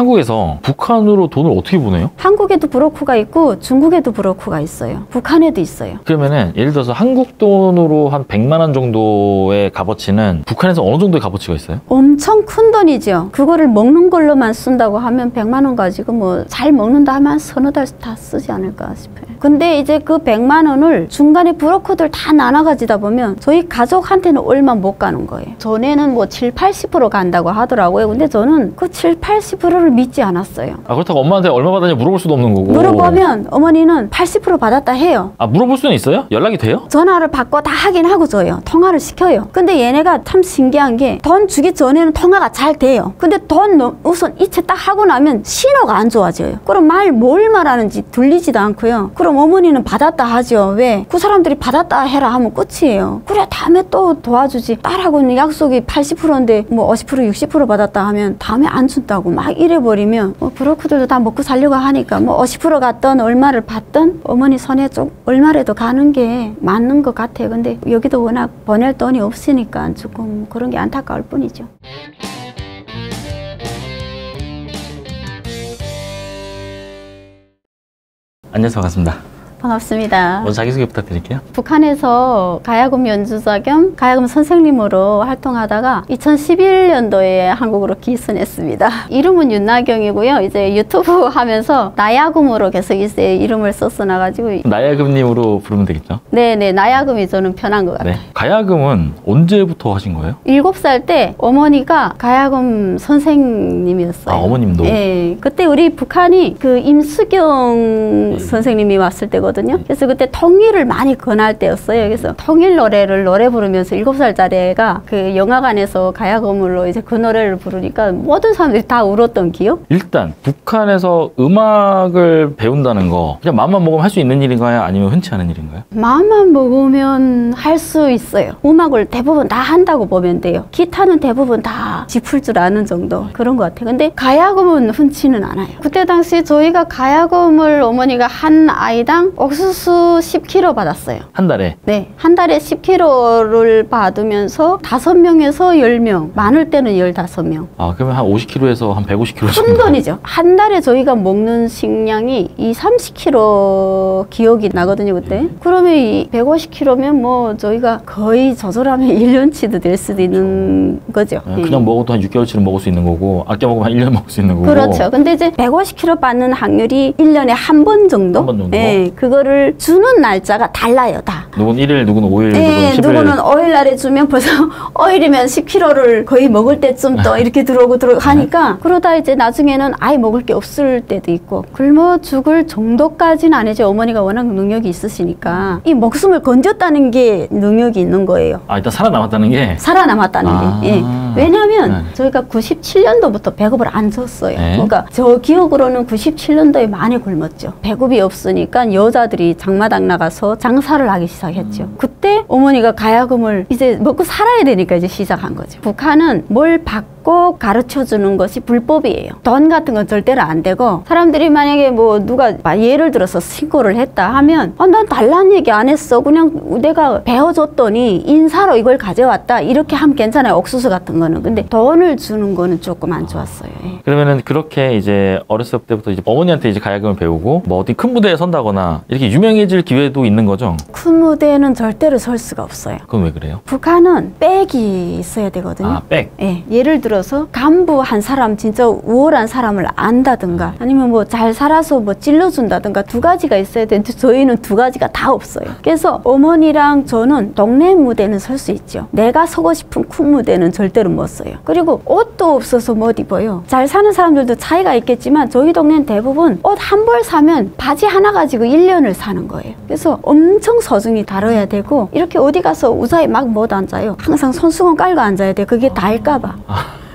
한국에서 북한으로 돈을 어떻게 보내요? 한국에도 브로커가 있고 중국에도 브로커가 있어요. 북한에도 있어요. 그러면은 예를 들어서 한국 돈으로 한 100만 원 정도의 값어치는 북한에서 어느 정도의 값어치가 있어요? 엄청 큰 돈이죠. 그거를 먹는 걸로만 쓴다고 하면 100만 원 가지고 뭐 잘 먹는다 하면 서너 달 다 쓰지 않을까 싶어요. 근데 이제 그 100만 원을 중간에 브로커들 다 나눠 가지다 보면 저희 가족한테는 얼마 못 가는 거예요. 전에는 뭐 7, 80% 간다고 하더라고요. 근데 저는 그 7, 80%를 믿지 않았어요. 아, 그렇다고 엄마한테 얼마 받았냐 물어볼 수도 없는 거고. 물어보면 어머니는 80% 받았다 해요. 아, 물어볼 수는 있어요? 연락이 돼요? 전화를 받고 다 하긴 하고 줘요. 통화를 시켜요. 근데 얘네가 참 신기한 게 돈 주기 전에는 통화가 잘 돼요. 근데 돈 우선 이체 딱 하고 나면 신호가 안 좋아져요. 그럼 뭘 말하는지 들리지도 않고요. 그럼 어머니는 받았다 하죠. 왜? 그 사람들이 받았다 해라 하면 끝이에요. 그래 다음에 또 도와주지. 딸하고는 약속이 80%인데 뭐 50% 60% 받았다 하면 다음에 안 준다고 막 이래버리면 뭐 브로커들도 다 먹고 살려고 하니까 뭐 50% 갔던 얼마를 받던 어머니 손에 좀 얼마라도 가는 게 맞는 것 같아요. 근데 여기도 워낙 보낼 돈이 없으니까 조금 그런 게 안타까울 뿐이죠. 안녕하세요. 반갑습니다. 반갑습니다. 먼저 자기소개 부탁드릴게요. 북한에서 가야금 연주자 겸 가야금 선생님으로 활동하다가 2011년도에 한국으로 기순했습니다. 이름은 윤나경이고요. 이제 유튜브 하면서 나야금으로 계속 이제 이름을 썼어놔가지고 나야금님으로 부르면 되겠죠? 네네, 나야금이 저는 편한 것 같아요. 네. 가야금은 언제부터 하신 거예요? 7살 때 어머니가 가야금 선생님이었어요. 아, 어머님도? 네. 그때 우리 북한이 그 임수경 선생님이 왔을 때거든요. 그래서 그때 통일을 많이 권할 때였어요. 그래서 통일 노래를 노래 부르면서 7살짜리 애가 그 영화관에서 가야금으로 이제 그 노래를 부르니까 모든 사람들이 다 울었던 기억? 일단 북한에서 음악을 배운다는 거 그냥 마음만 먹으면 할 수 있는 일인가요? 아니면 흔치 않은 일인가요? 마음만 먹으면 할 수 있어요. 음악을 대부분 다 한다고 보면 돼요. 기타는 대부분 다 짚을 줄 아는 정도 그런 것 같아요. 근데 가야금은 흔치는 않아요. 그때 당시 저희가 가야금을 어머니가 한 아이당 옥수수 10kg 받았어요. 한 달에? 네. 한 달에 10kg를 받으면서 5명에서 10명. 많을 때는 15명. 아, 그러면 한 50kg에서 한 150kg 큰 정도? 돈이죠. 한 달에 저희가 먹는 식량이 30kg 기억이 나거든요, 그때. 그러면 이 150kg면 뭐 저희가 거의 저절하면 1년치도 될 수도 있는 거죠. 그냥 먹어도 한 6개월치는 먹을 수 있는 거고 아껴 먹으면 한 1년 먹을 수 있는 거고. 그렇죠. 근데 이제 150kg 받는 확률이 1년에 한 번 정도? 한 번 정도? 네. 그거를 주는 날짜가 달라요, 다. 누구는 1일, 누구는 5일, 네, 누구는 10일. 누구는 5일 날에 주면 벌써 5일이면 10kg를 거의 먹을 때쯤 또 이렇게 들어오고 하니까 그러다 이제 나중에는 아예 먹을 게 없을 때도 있고 굶어 죽을 정도까지는 아니죠. 어머니가 워낙 능력이 있으시니까 이 목숨을 건졌다는 게 능력이 있는 거예요. 아, 일단 살아남았다는 게? 살아남았다는 게. 예. 왜냐하면 저희가 97년도부터 배급을 안 줬어요. 네. 그러니까 저 기억으로는 97년도에 많이 굶었죠. 배급이 없으니까 여자들이 장마당 나가서 장사를 하기 시작했죠. 그때 어머니가 가야금을 이제 먹고 살아야 되니까 이제 시작한 거죠. 북한은 뭘 받고 가르쳐 주는 것이 불법이에요. 돈 같은 건 절대로 안 되고 사람들이 만약에 뭐 누가 예를 들어서 신고를 했다 하면 난 달라는 얘기 안 했어. 그냥 내가 배워줬더니 인사로 이걸 가져왔다. 이렇게 하면 괜찮아요. 옥수수 같은 거는. 근데 돈을 주는 거는 조금 안 좋았어요. 예. 그러면은 그렇게 이제 어렸을 때부터 이제 어머니한테 이제 가야금을 배우고 뭐 어디 큰 무대에 선다거나 이렇게 유명해질 기회도 있는 거죠? 큰 무대는 절대로 설 수가 없어요. 그건 왜 그래요? 북한은 백이 있어야 되거든요. 아, 백? 예. 예를 들어서 간부 한 사람 진짜 우월한 사람을 안다든가 아니면 뭐 잘 살아서 뭐 찔러준다든가 두 가지가 있어야 되는데 저희는 두 가지가 다 없어요. 그래서 어머니랑 저는 동네 무대는 설 수 있죠. 내가 서고 싶은 큰 무대는 절대로 못 서요. 그리고 옷도 없어서 못 입어요. 잘 사는 사람들도 차이가 있겠지만 저희 동네는 대부분 옷 한 벌 사면 바지 하나 가지고 1년을 사는 거예요. 그래서 엄청 소중히 다뤄야 되고 이렇게 어디 가서 우사에 막 못 앉아요. 항상 손수건 깔고 앉아야 돼. 그게 닿을까봐.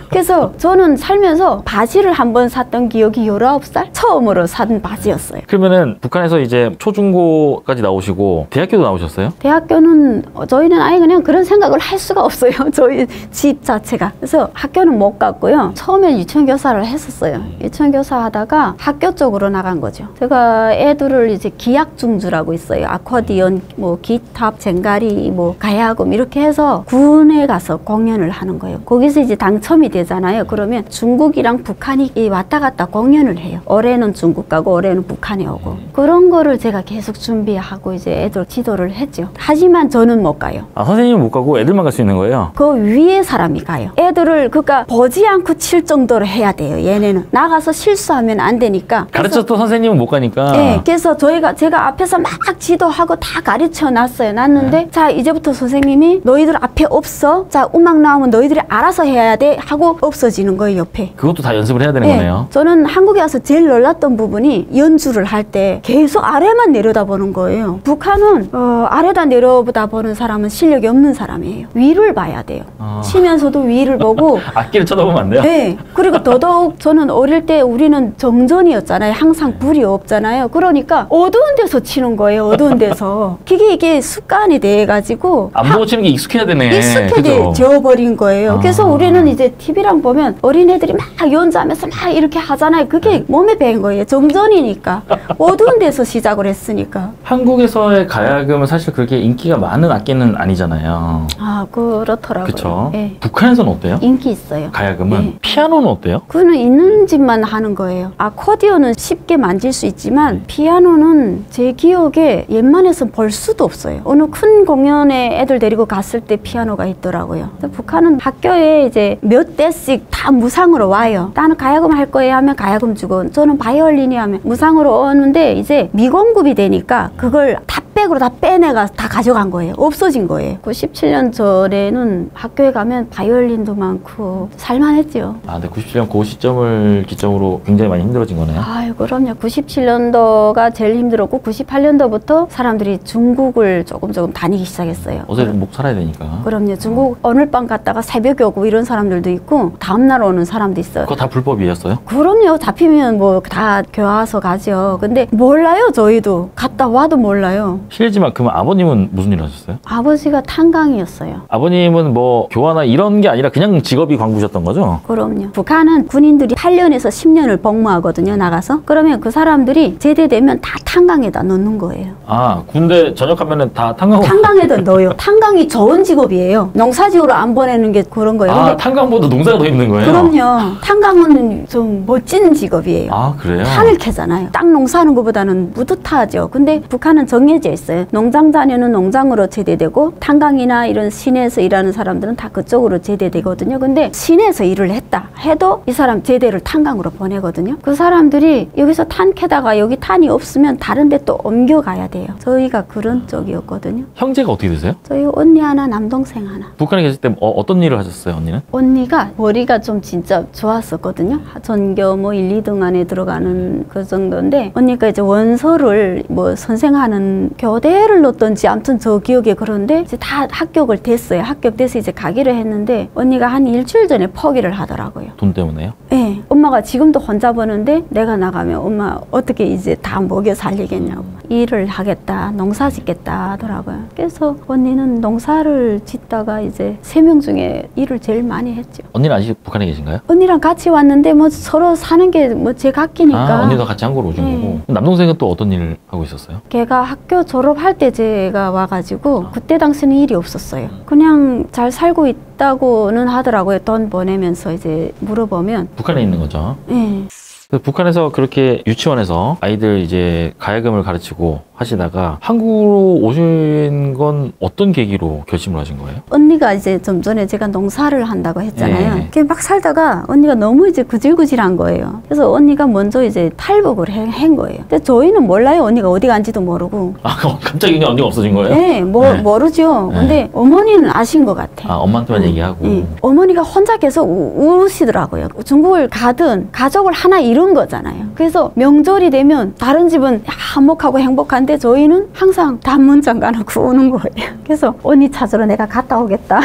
그래서 저는 살면서 바지를 한번 샀던 기억이 19살 처음으로 산 바지였어요. 그러면은 북한에서 이제 초중고까지 나오시고 대학교도 나오셨어요? 대학교는 저희는 아예 그냥 그런 생각을 할 수가 없어요. 저희 집 자체가. 그래서 학교는 못 갔고요. 처음에 유치원교사를 했었어요. 유치원교사 하다가 학교 쪽으로 나간 거죠. 제가 애들을 이제 기악중주라고 있어요. 아코디언, 뭐 기타, 쟁가리, 뭐 가야금 이렇게 해서 군에 가서 공연을 하는 거예요. 거기서 이제 당첨이 되잖아요. 그러면 중국이랑 북한이 왔다 갔다 공연을 해요. 올해는 중국 가고 올해는 북한에 오고. 그런 거를 제가 계속 준비하고 이제 애들 지도를 했죠. 하지만 저는 못 가요. 아, 선생님은 못 가고 애들만 갈 수 있는 거예요? 그 위에 사람이 가요. 애들을 그러니까 보지 않고 칠 정도로 해야 돼요. 얘네는 나가서 실수하면 안 되니까. 가르쳤던 선생님은 못 가니까. 네, 그래서 제가 앞에서 막 지도하고 다 가르쳐 놨어요. 놨는데 자 이제부터 선생님이 너희들 앞에 없어. 자 음악 나오면 너희들이 알아서 해야 돼 하고 없어지는 거예요. 옆에. 그것도 다 연습을 해야 되는 거네요. 저는 한국에 와서 제일 놀랐던 부분이 연주를 할 때 계속 아래만 내려다보는 거예요. 북한은 아래다 내려다보는 사람은 실력이 없는 사람이에요. 위를 봐야 돼요. 치면서도 위를 보고 악기를 쳐다보면 안 돼요? 네. 그리고 더더욱 저는 어릴 때 우리는 정전이었잖아요. 항상 불이 없잖아요. 그러니까 어두운 데서 치는 거예요. 어두운 데서. 이게 습관이 돼가지고 안 보고 치는 게 익숙해야 되네. 익숙해져 버린 거예요. 그래서 우리는 이제 TV랑 보면 어린애들이 막 연주하면서 막 이렇게 하잖아요. 그게 몸에 배인 거예요. 정전이니까. 어두운 데서 시작을 했으니까. 한국에서의 가야금은 사실 그렇게 인기가 많은 악기는 아니잖아요. 아, 그렇더라고요. 그렇죠. 네. 북한에서는 어때요? 인기 있어요. 가야금은? 네. 피아노는 어때요? 그거는 있는 집만 하는 거예요. 아코디언은 쉽게 만질 수 있지만 피아노는 제 기억에 웬만해서 볼 수도 없어요. 어느 큰 공연에 애들 데리고 갔을 때 피아노가 있더라고요. 북한은 학교에 이제 몇 대씩 다 무상으로 와요. 나는 가야금 할 거예요 하면 가야금 주고 저는 바이올린이 하면 무상으로 오는데 이제 미공급이 되니까 그걸 탑백으로 다 빼내가 다 가져간 거예요. 없어진 거예요. 97년 전에는 학교에 가면 바이올린도 많고 살만했죠. 아, 근데 97년 그 시점을 기점으로 굉장히 많이 힘들어진 거네요. 아유, 그럼요. 97년도가 제일 힘들었고 98년도부터 사람들이 중국을 조금 다니기 시작했어요. 어제는 목 살아야 되니까. 그럼요. 중국 오늘 밤 갔다가 새벽에 오고 이런 사람들도 있고 다음날 오는 사람도 있어요. 그거 다 불법이었어요? 그럼요. 잡히면 뭐 다 교화서 가죠. 근데 몰라요. 저희도 갔다 와도 몰라요. 실례지만 그러면 아버님은 무슨 일 하셨어요? 아버지가 탄광이었어요. 아버님은 뭐 교화나 이런 게 아니라 그냥 직업이 광부셨던 거죠? 그럼요. 북한은 군인들이 8년에서 10년을 복무하거든요. 나가서. 그러면 그 사람들이 제대되면 다 탄광에다 넣는 거예요. 아, 군대 전역하면은 다 탄광으로. 탄광에다 넣어요. 탄광이 좋은 직업이에요. 농사지으러 안 보내는 게 그런 거예요. 아, 근데 탄광보다 농사가 더 힘든 거예요? 그럼요. 탄광은 좀 멋진 직업이에요. 아, 그래요? 판을 캐잖아요. 땅 농사하는 것보다는 뿌듯하죠. 근데 북한은 정해져 있어요. 농장 다니는 농장으로 제대되고 탄광이나 이런 시내에서 일하는 사람들은 다 그쪽으로 제대되거든요. 근데 시내에서 일을 했다 해도 이 사람 제대를 탄광으로 보내거든요. 그 사람들이 여기서 탄 캐다가 여기 탄이 없으면 다른 데 또 옮겨가야 돼요. 저희가 그런 쪽이었거든요. 형제가 어떻게 되세요? 저희 언니 하나, 남동생 하나. 북한에 계실 때 어떤 일을 하셨어요, 언니는? 언니가 머리가 좀 진짜 좋았었거든요. 전교 뭐 1, 2등 안에 들어가는 그 정도인데 언니가 이제 원서를 뭐 선생하는 교대를 넣었던지 아무튼 저 기억에 그런데 이제 다 합격을 됐어요. 합격돼서 이제 가기로 했는데 언니가 한 일주일 전에 포기를 하더라고요. 돈 때문에요? 네. 엄마가 지금도 혼자 버는데 내가 나가면 엄마 어떻게 이제 다 먹여 살리겠냐고. 일을 하겠다, 농사 짓겠다 하더라고요. 그래서 언니는 농사를 짓다가 이제 3명 중에 일을 제일 많이 했죠. 언니는 아직 북한에 계신가요? 언니랑 같이 왔는데 뭐 서로 사는 게 뭐 제 각기니까. 아, 언니가 같이 한국으로 오신 네. 거고. 남동생은 또 어떤 일을 하고 있었어요? 걔가 학교 졸업할 때 제가 와가지고 그때 당시는 일이 없었어요. 그냥 잘 살고 있다고는 하더라고요. 돈 보내면서 이제 물어보면. 북한에 있는 거죠? 네. 북한에서 그렇게 유치원에서 아이들 이제 가야금을 가르치고 하시다가 한국으로 오신 건 어떤 계기로 결심을 하신 거예요? 언니가 이제 좀 전에 제가 농사를 한다고 했잖아요. 네. 그게 막 살다가 언니가 너무 이제 구질구질한 거예요. 그래서 언니가 먼저 이제 탈북을 한 거예요. 근데 저희는 몰라요. 언니가 어디 간지도 모르고. 아, 갑자기 그냥 언니가 없어진 거예요? 네, 네. 모르죠. 네. 근데 어머니는 아신 것 같아. 아, 엄마한테만 얘기하고. 네. 어머니가 혼자 계속 우시더라고요. 중국을 가든 가족을 하나 이룬 거잖아요. 그래서 명절이 되면 다른 집은 화목하고 행복한데 저희는 항상 단문장 가놓고 오는 거예요. 그래서 언니 찾으러 내가 갔다 오겠다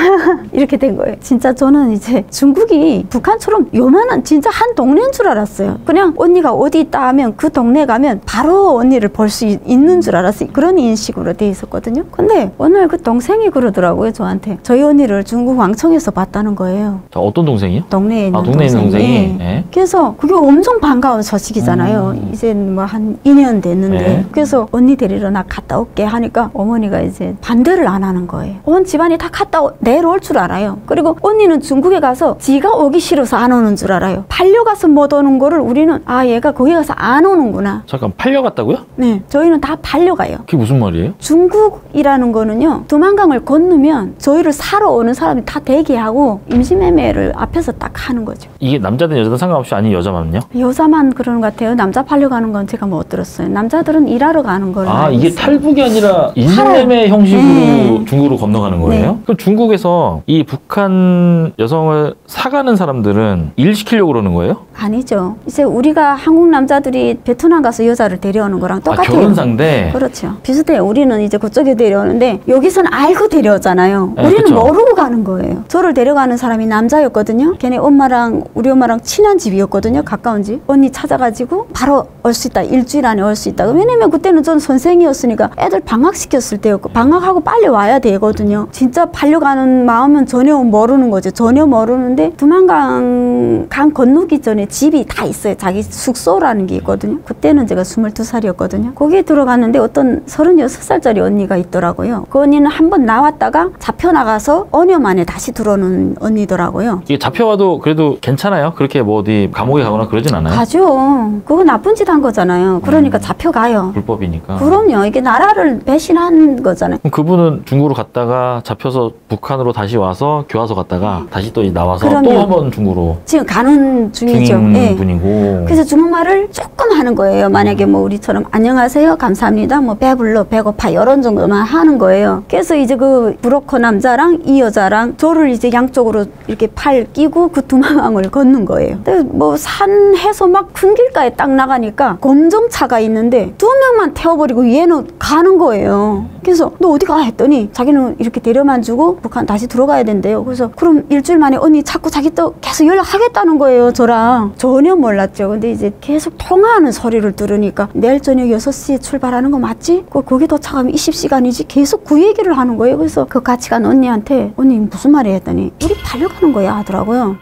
이렇게 된 거예요. 진짜 저는 이제 중국이 북한처럼 요만한 진짜 한 동네인 줄 알았어요. 그냥 언니가 어디 있다 하면 그 동네 가면 바로 언니를 볼 수 있는 줄 알았어요. 그런 인식으로 돼 있었거든요. 근데 오늘 그 동생이 그러더라고요. 저한테 저희 언니를 중국 왕청에서 봤다는 거예요. 자, 어떤 동생이요? 동네에 있는 동네에 있는 동생이? 네. 네. 그래서 그게 엄청 반가운 소식이잖아요. 이제 뭐 한 2년 됐는데. 네. 그래서 언니 언니 데리러 나 갔다 올게 하니까 어머니가 이제 반대를 안 하는 거예요. 온 집안이 다 갔다 내려올 줄 알아요. 그리고 언니는 중국에 가서 지가 오기 싫어서 안 오는 줄 알아요. 팔려가서 못 오는 거를 우리는 아 얘가 거기 가서 안 오는구나. 잠깐 팔려갔다고요? 네, 저희는 다 팔려가요. 그게 무슨 말이에요? 중국이라는 거는요, 두만강을 건너면 저희를 사러 오는 사람이 다 대기하고 임시매매를 앞에서 딱 하는 거죠. 이게 남자든 여자든 상관없이 아닌 여자만요? 여자만 그러는 것 같아요. 남자 팔려가는 건 제가 못 들었어요. 남자들은 일하러 가는 걸로 아, 알고 이게 있어요. 탈북이 아니라 인신매매 형식으로 네. 중국으로 건너가는 거예요? 네. 그럼 중국에서 이 북한 여성을 사가는 사람들은 일 시키려고 그러는 거예요? 아니죠. 이제 우리가 한국 남자들이 베트남 가서 여자를 데려오는 거랑 똑같아요. 결혼 상대? 그렇죠. 비슷해요. 우리는 이제 그쪽에 데려오는데 여기서는 알고 데려오잖아요. 네, 우리는 그쵸. 모르고 가는 거예요. 저를 데려가는 사람이 남자였거든요. 걔네 엄마랑 우리 엄마랑 친한 집이었거든요. 가까운 집. 언니 찾아가지고 바로 올 수 있다. 일주일 안에 올 수 있다. 왜냐면 그때는 전 선생이었으니까 애들 방학시켰을 때였고 방학하고 빨리 와야 되거든요. 진짜 팔려가는 마음은 전혀 모르는 거죠. 전혀 모르는데 두만강 강 건너기 전에 집이 다 있어요. 자기 숙소라는 게 있거든요. 그때는 제가 22살이었거든요. 거기에 들어갔는데 어떤 36살짜리 언니가 있더라고요. 그 언니는 한 번 나왔다가 잡혀나가서 5년 만에 다시 들어오는 언니더라고요. 이게 잡혀와도 그래도 괜찮아요? 그렇게 뭐 어디 감옥에 가거나 그러진 않아요? 가죠. 그거 나쁜 짓 한 거잖아요. 그러니까 잡혀가요. 불법이니까. 그럼요. 이게 나라를 배신한 거잖아요. 그럼 그분은 중국으로 갔다가 잡혀서 북한으로 다시 와서 교화소 갔다가 다시 또 나와서 또 그럼요. 한 번 중국으로 지금 가는 중이죠. 중인 예. 분이고. 그래서 중국말을 조금 하는 거예요. 만약에 뭐 우리처럼 안녕하세요, 감사합니다, 뭐 배불러, 배고파 이런 정도만 하는 거예요. 그래서 이제 그 브로커 남자랑 이 여자랑 저를 이제 양쪽으로 이렇게 팔 끼고 그 두만강을 걷는 거예요. 근데 뭐 산 해서 막 큰 길가에 딱 나가니까 검정차가 있는데 2명만 태워버리고 얘는 가는 거예요. 그래서 너 어디 가 했더니 자기는 이렇게 데려만 주고 북한 다시 들어가야 된대요. 그래서 그럼 일주일 만에 언니 자꾸 자기 또 계속 연락하겠다는 거예요. 저랑. 전혀 몰랐죠. 근데 이제 계속 통화하는 소리를 들으니까 내일 저녁 6시에 출발하는 거 맞지? 거기 도착하면 20시간이지? 계속 그 얘기를 하는 거예요. 그래서 그 같이 간 언니한테 언니 무슨 말이야 했더니 우리 달려가는 거야 하더라고요.